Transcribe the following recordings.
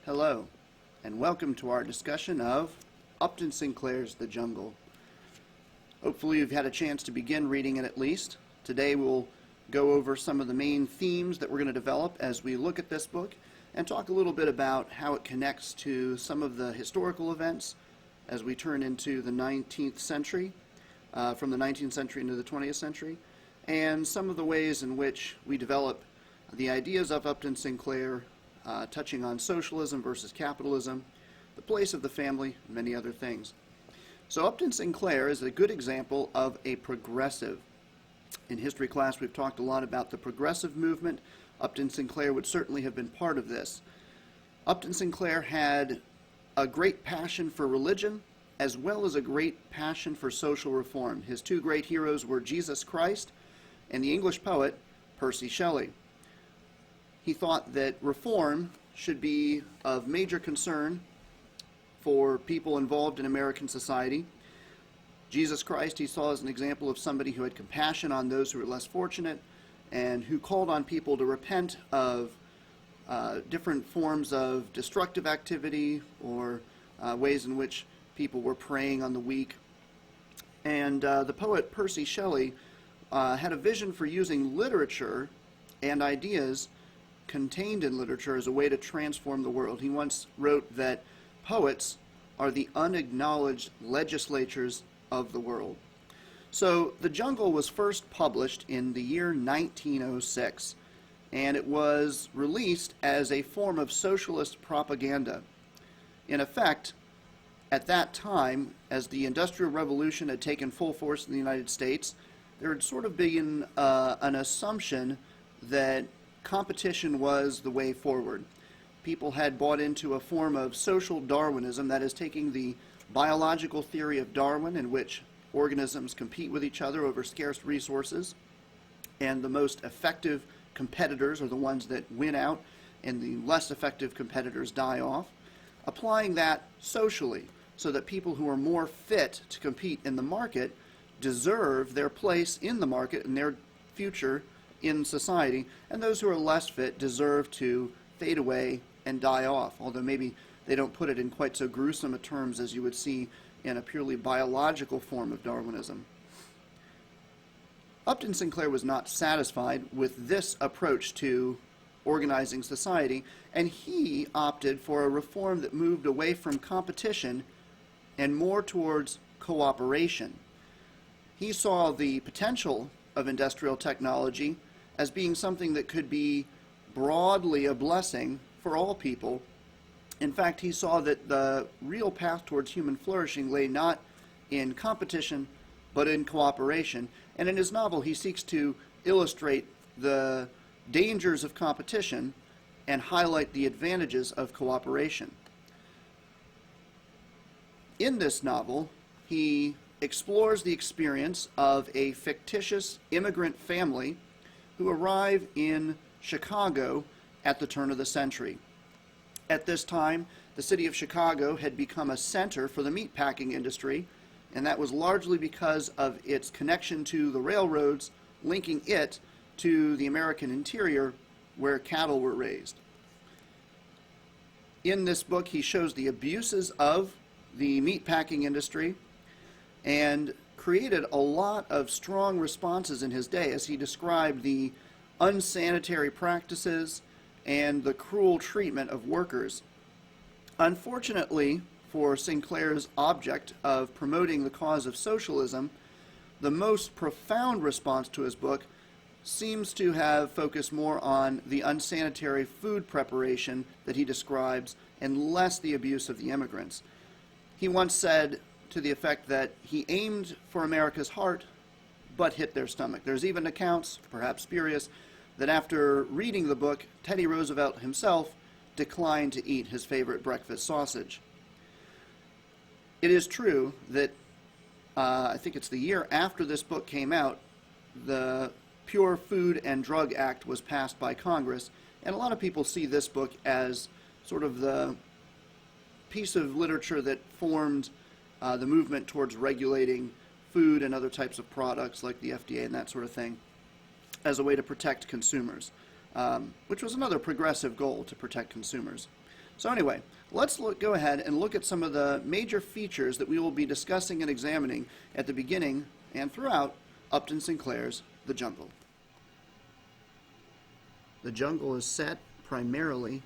Hello, and welcome to our discussion of Upton Sinclair's The Jungle. Hopefully you've had a chance to begin reading it at least. Today we'll go over some of the main themes that we're going to develop as we look at this book and talk a little bit about how it connects to some of the historical events as we turn into the 19th century, from the 19th century into the 20th century, and some of the ways in which we develop the ideas of Upton Sinclair, touching on socialism versus capitalism, the place of the family, and many other things. So Upton Sinclair is a good example of a progressive. In history class, we've talked a lot about the progressive movement. Upton Sinclair would certainly have been part of this. Upton Sinclair had a great passion for religion, as well as a great passion for social reform. His two great heroes were Jesus Christ and the English poet Percy Shelley. He thought that reform should be of major concern for people involved in American society. Jesus Christ he saw as an example of somebody who had compassion on those who were less fortunate and who called on people to repent of different forms of destructive activity or ways in which people were preying on the weak. And the poet Percy Shelley had a vision for using literature and ideas contained in literature as a way to transform the world. He once wrote that poets are the unacknowledged legislatures of the world. So The Jungle was first published in the year 1906, and it was released as a form of socialist propaganda. In effect, at that time, as the Industrial Revolution had taken full force in the United States, there had sort of been an assumption that competition was the way forward. People had bought into a form of social Darwinism, that is, taking the biological theory of Darwin, in which organisms compete with each other over scarce resources, and the most effective competitors are the ones that win out, and the less effective competitors die off, applying that socially, so that people who are more fit to compete in the market deserve their place in the market and their future in society, and those who are less fit deserve to fade away and die off, although maybe they don't put it in quite so gruesome a terms as you would see in a purely biological form of Darwinism. Upton Sinclair was not satisfied with this approach to organizing society, and he opted for a reform that moved away from competition and more towards cooperation. He saw the potential of industrial technology as being something that could be broadly a blessing for all people. In fact, he saw that the real path towards human flourishing lay not in competition, but in cooperation. And in his novel, he seeks to illustrate the dangers of competition and highlight the advantages of cooperation. In this novel, he explores the experience of a fictitious immigrant family who arrive in Chicago at the turn of the century. At this time, the city of Chicago had become a center for the meatpacking industry, and that was largely because of its connection to the railroads linking it to the American interior where cattle were raised. In this book, he shows the abuses of the meatpacking industry and created a lot of strong responses in his day as he described the unsanitary practices and the cruel treatment of workers. Unfortunately, for Sinclair's object of promoting the cause of socialism, the most profound response to his book seems to have focused more on the unsanitary food preparation that he describes and less the abuse of the immigrants. He once said to the effect that he aimed for America's heart, but hit their stomach. There's even accounts, perhaps spurious, that after reading the book, Teddy Roosevelt himself declined to eat his favorite breakfast sausage. It is true that I think it's the year after this book came out, the Pure Food and Drug Act was passed by Congress, and a lot of people see this book as sort of the piece of literature that formed the movement towards regulating food and other types of products like the FDA and that sort of thing as a way to protect consumers, which was another progressive goal, to protect consumers. So anyway, let's go ahead and look at some of the major features that we will be discussing and examining at the beginning and throughout Upton Sinclair's The Jungle. The Jungle is set primarily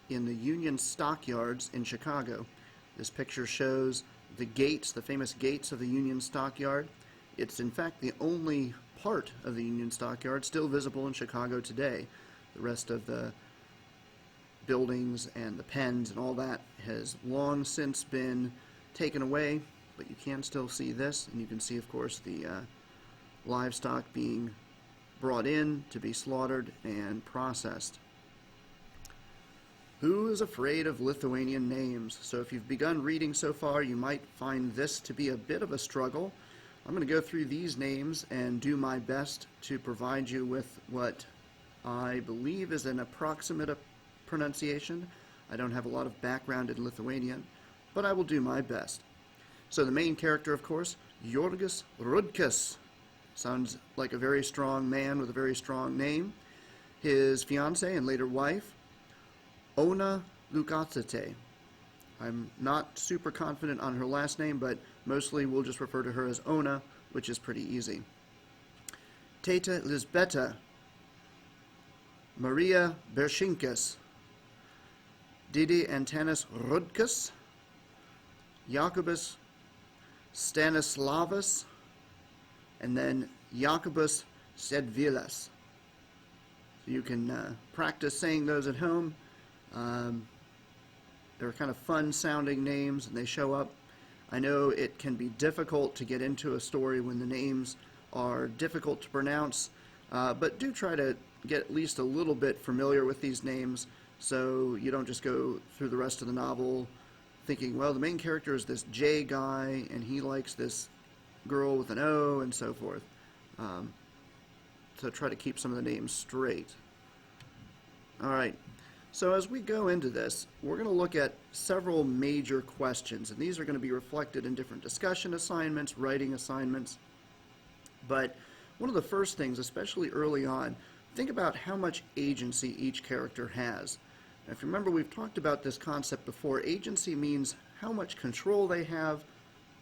in the Union Stockyards in Chicago. This picture shows the gates, the famous gates of the Union Stockyard. It's in fact the only part of the Union Stockyard still visible in Chicago today. The rest of the buildings and the pens and all that has long since been taken away, but you can still see this, and you can see, of course, the livestock being brought in to be slaughtered and processed. Who is afraid of Lithuanian names? So if you've begun reading so far, you might find this to be a bit of a struggle. I'm going to go through these names and do my best to provide you with what I believe is an approximate pronunciation. I don't have a lot of background in Lithuanian, but I will do my best. So the main character, of course, Jurgis Rudkus. Sounds like a very strong man with a very strong name. His fiancée and later wife, Ona Lukatsite. I'm not super confident on her last name, but mostly we'll just refer to her as Ona, which is pretty easy. Teta Lisbeta, Maria Bershinkas, Didi Antanas Rudkus, Jacobus Stanislavus, and then Jacobus Sedvilas. So you can practice saying those at home. They're kind of fun-sounding names, and they show up. I know it can be difficult to get into a story when the names are difficult to pronounce, but do try to get at least a little bit familiar with these names so you don't just go through the rest of the novel thinking, well, the main character is this J guy, and he likes this girl with an O, and so forth. So try to keep some of the names straight. All right. So as we go into this, we're going to look at several major questions, and these are going to be reflected in different discussion assignments, writing assignments. But one of the first things, especially early on, think about how much agency each character has. Now, if you remember, we've talked about this concept before. Agency means how much control they have,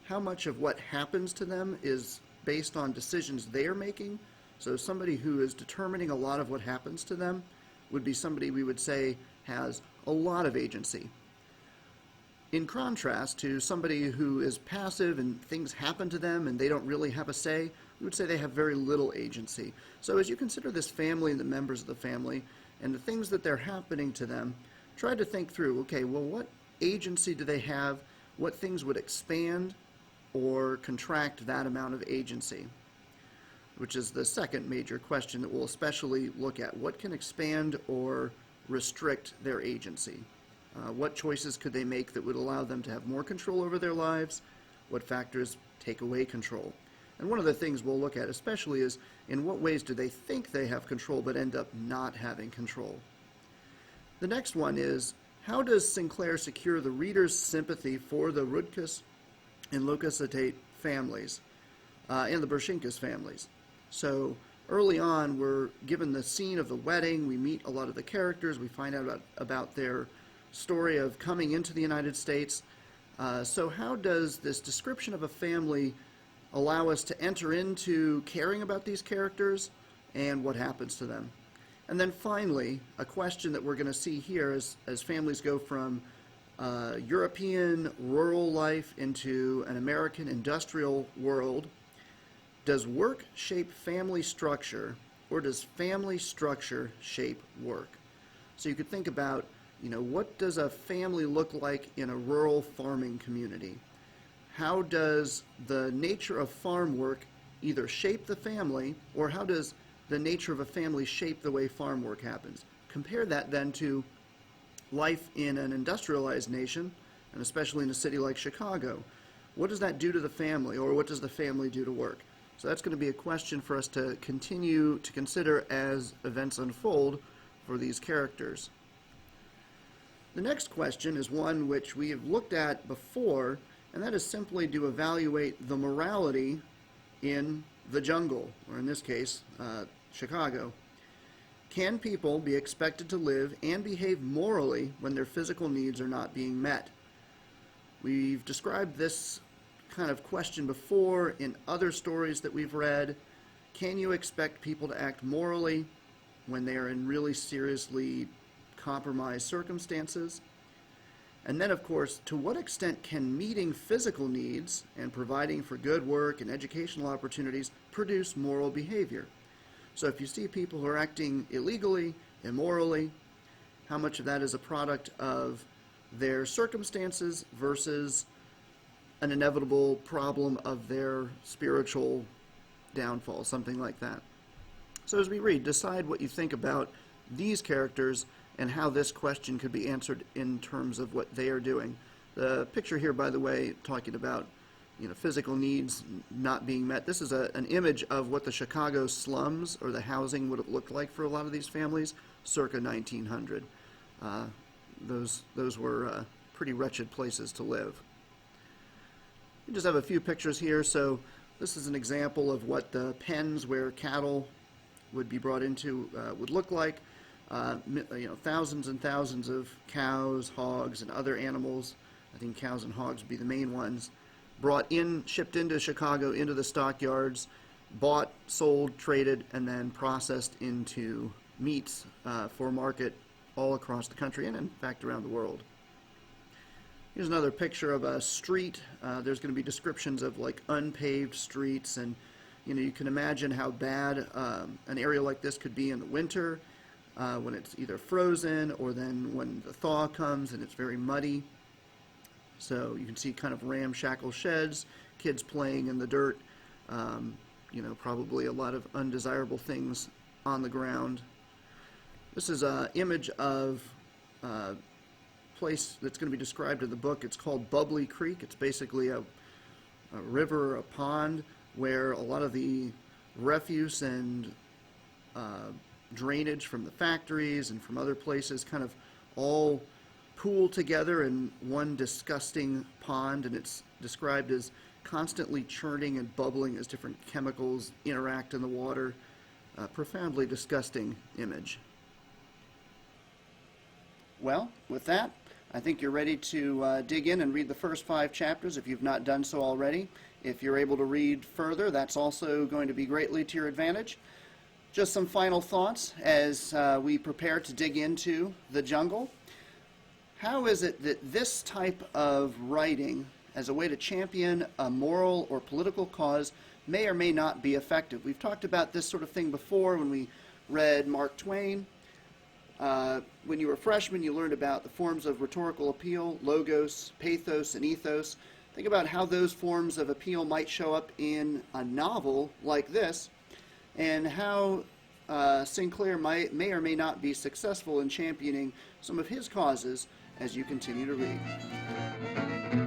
how much of what happens to them is based on decisions they're making. So somebody who is determining a lot of what happens to them would be somebody we would say has a lot of agency. In contrast to somebody who is passive and things happen to them and they don't really have a say, we would say they have very little agency. So as you consider this family and the members of the family and the things that they're happening to them, try to think through, okay, well, what agency do they have? What things would expand or contract that amount of agency? Which is the second major question that we'll especially look at. What can expand or restrict their agency? What choices could they make that would allow them to have more control over their lives? What factors take away control? And one of the things we'll look at especially is in what ways do they think they have control but end up not having control? The next one is, how does Sinclair secure the reader's sympathy for the Rudkus and Lukatsite families and the Bershinkas families? So early on, we're given the scene of the wedding. We meet a lot of the characters. We find out about their story of coming into the United States. So how does this description of a family allow us to enter into caring about these characters and what happens to them? And then finally, a question that we're going to see here as families go from European rural life into an American industrial world. Does work shape family structure, or does family structure shape work? So you could think about, what does a family look like in a rural farming community? How does the nature of farm work either shape the family, or how does the nature of a family shape the way farm work happens? Compare that then to life in an industrialized nation, and especially in a city like Chicago. What does that do to the family, or what does the family do to work? So that's going to be a question for us to continue to consider as events unfold for these characters. The next question is one which we have looked at before, and that is simply to evaluate the morality in the jungle, or in this case, Chicago. Can people be expected to live and behave morally when their physical needs are not being met? We've described this kind of question before in other stories that we've read. Can you expect people to act morally when they are in really seriously compromised circumstances? And then, of course, to what extent can meeting physical needs and providing for good work and educational opportunities produce moral behavior? So if you see people who are acting illegally, immorally, how much of that is a product of their circumstances versus an inevitable problem of their spiritual downfall, something like that. So as we read, decide what you think about these characters and how this question could be answered in terms of what they are doing. The picture here, by the way, talking about physical needs not being met. This is an image of what the Chicago slums or the housing would have looked like for a lot of these families circa 1900. Those were pretty wretched places to live. We just have a few pictures here. So this is an example of what the pens where cattle would be brought into would look like. Thousands and thousands of cows, hogs, and other animals. I think cows and hogs would be the main ones. Brought in, shipped into Chicago, into the stockyards, bought, sold, traded, and then processed into meats for market all across the country and, in fact, around the world. Here's another picture of a street. There's going to be descriptions of like unpaved streets, and you can imagine how bad an area like this could be in the winter when it's either frozen or then when the thaw comes and it's very muddy. So you can see kind of ramshackle sheds, kids playing in the dirt, probably a lot of undesirable things on the ground. This is an image of a place that's going to be described in the book. It's called Bubbly Creek. It's basically a river or a pond where a lot of the refuse and drainage from the factories and from other places kind of all pool together in one disgusting pond, and it's described as constantly churning and bubbling as different chemicals interact in the water. A profoundly disgusting image. Well, with that, I think you're ready to dig in and read the first 5 chapters if you've not done so already. If you're able to read further, that's also going to be greatly to your advantage. Just some final thoughts as we prepare to dig into The Jungle. How is it that this type of writing as a way to champion a moral or political cause may or may not be effective? We've talked about this sort of thing before when we read Mark Twain. When you were a freshman, you learned about the forms of rhetorical appeal, logos, pathos, and ethos. Think about how those forms of appeal might show up in a novel like this, and how Sinclair may or may not be successful in championing some of his causes as you continue to read.